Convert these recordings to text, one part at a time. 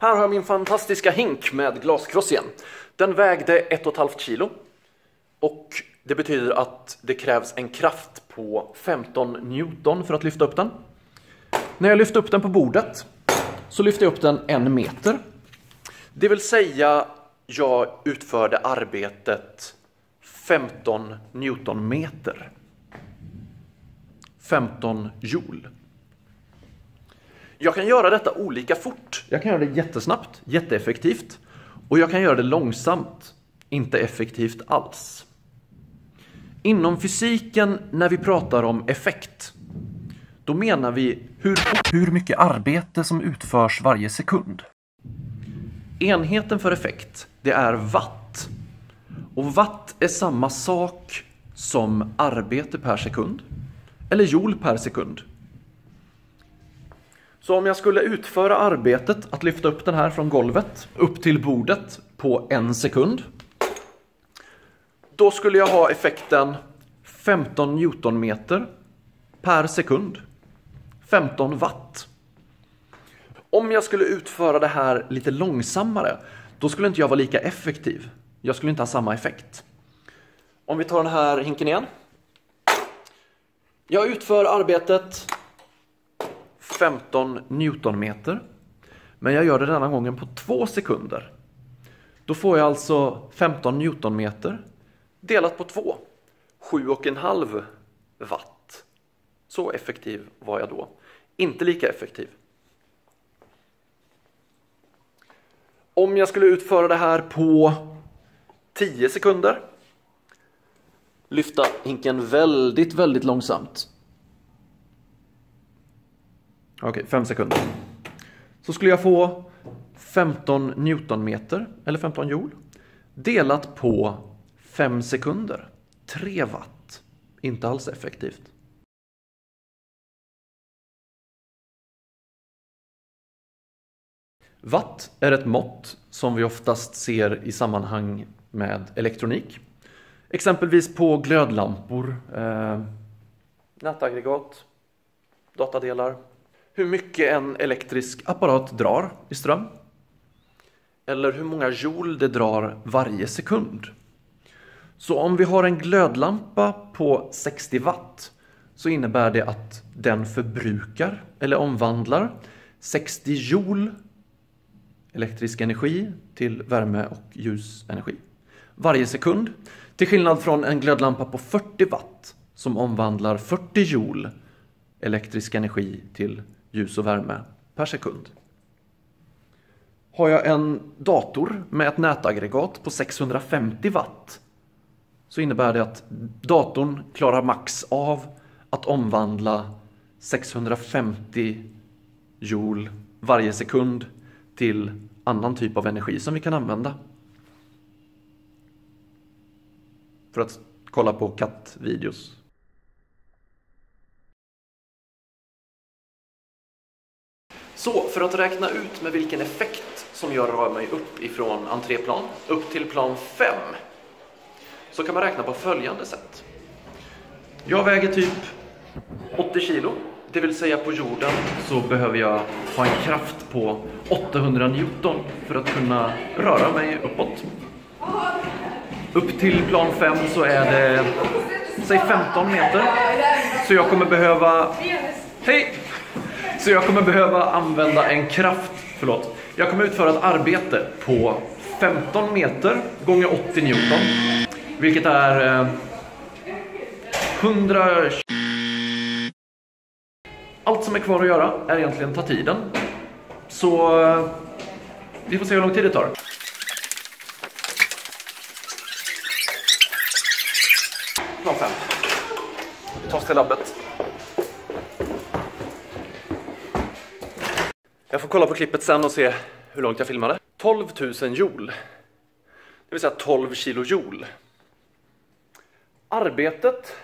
Här har jag min fantastiska hink med glaskross igen. Den vägde 1,5 kilo. Och det betyder att det krävs en kraft på 15 Newton för att lyfta upp den. När jag lyfter upp den på bordet så lyfter jag upp den 1 meter. Det vill säga jag utförde arbetet 15 Newtonmeter. 15 joule. Jag kan göra detta olika fort. Jag kan göra det jättesnabbt, jätteeffektivt. Och jag kan göra det långsamt, inte effektivt alls. Inom fysiken, när vi pratar om effekt, då menar vi hur mycket arbete som utförs varje sekund. Enheten för effekt, det är watt. Och watt är samma sak som arbete per sekund. Eller joule per sekund. Så om jag skulle utföra arbetet att lyfta upp den här från golvet upp till bordet på 1 sekund. Då skulle jag ha effekten 15 Newtonmeter per sekund. 15 watt. Om jag skulle utföra det här lite långsammare, då skulle inte jag vara lika effektiv. Jag skulle inte ha samma effekt. Om vi tar den här hinken igen. Jag utför arbetet 15 Newtonmeter. Men jag gör det denna gången på 2 sekunder. Då får jag alltså 15 Newtonmeter delat på 2. 7,5 watt. Så effektiv var jag då. Inte lika effektiv. Om jag skulle utföra det här på 10 sekunder. Lyfta hinken väldigt, väldigt långsamt. Okej, 5 sekunder. Så skulle jag få 15 Newtonmeter, eller 15 joule, delat på 5 sekunder. 3 watt. Inte alls effektivt. Watt är ett mått som vi oftast ser i sammanhang med elektronik. Exempelvis på glödlampor, nätaggregat, datadelar. Hur mycket en elektrisk apparat drar i ström. Eller hur många joule det drar varje sekund. Så om vi har en glödlampa på 60 watt så innebär det att den förbrukar eller omvandlar 60 joule elektrisk energi till värme och ljusenergi varje sekund. Till skillnad från en glödlampa på 40 watt som omvandlar 40 joule elektrisk energi till ljus och värme per sekund. Har jag en dator med ett nätaggregat på 650 watt så innebär det att datorn klarar max av att omvandla 650 joule varje sekund till annan typ av energi som vi kan använda. För att kolla på kattvideos. Så för att räkna ut med vilken effekt som jag rör mig upp ifrån entréplan upp till plan 5 så kan man räkna på följande sätt. Jag väger typ 80 kilo. Det vill säga på jorden så behöver jag ha en kraft på 800 Newton för att kunna röra mig uppåt. Upp till plan 5 så är det, säg 15 meter. Så jag kommer behöva... Hej! Så jag kommer behöva använda en kraft, jag kommer utföra ett arbete på 15 meter gånger 80 Newton. Vilket är 100... Allt som är kvar att göra är egentligen ta tiden. Så vi får se hur lång tid det tar. Plan 5. Vi tar oss till labbet. Jag får kolla på klippet sen och se hur långt jag filmade. 12 000 joule. Det vill säga 12 kilojoule. Arbetet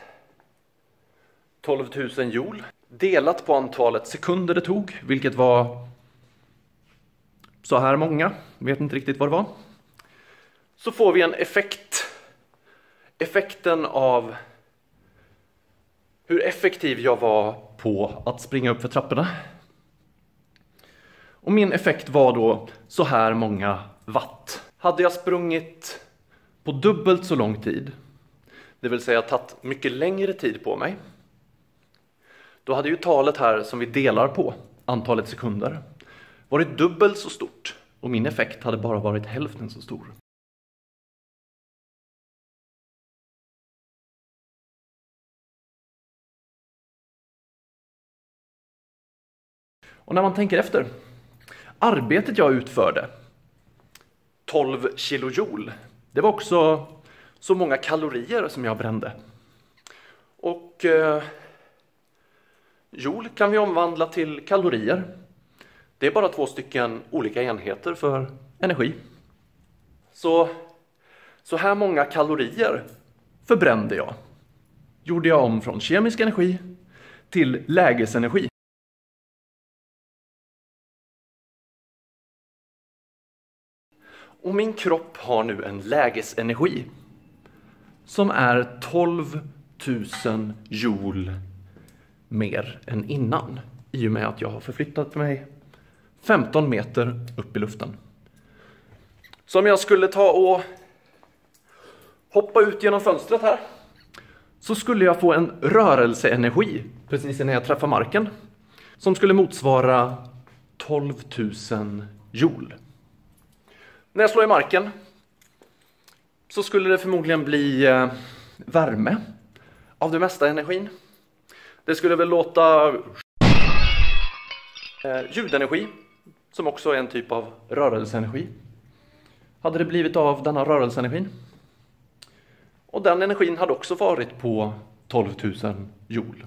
12 000 joule. Delat på antalet sekunder det tog, vilket var så här många. Vet inte riktigt vad det var. Så får vi en effekt. Effekten av hur effektiv jag var på att springa upp för trapporna. Och min effekt var då så här många watt. Hade jag sprungit på dubbelt så lång tid, det vill säga tagit mycket längre tid på mig, då hade ju talet här som vi delar på, antalet sekunder, varit dubbelt så stort och min effekt hade bara varit hälften så stor. Och när man tänker efter, arbetet jag utförde, 12 kilojoule, det var också så många kalorier som jag brände. Och joule kan vi omvandla till kalorier. Det är bara 2 stycken olika enheter för energi. Så här många kalorier förbrände jag. Gjorde jag om från kemisk energi till lägesenergi. Och min kropp har nu en lägesenergi som är 12 000 joule mer än innan, i och med att jag har förflyttat mig 15 meter upp i luften. Så om jag skulle ta och hoppa ut genom fönstret här, så skulle jag få en rörelseenergi precis när jag träffar marken som skulle motsvara 12 000 joule. När jag slår i marken så skulle det förmodligen bli värme av det mesta energin. Det skulle väl låta ljudenergi, som också är en typ av rörelseenergi. Hade det blivit av denna rörelseenergin. Och den energin hade också varit på 12 000 joule.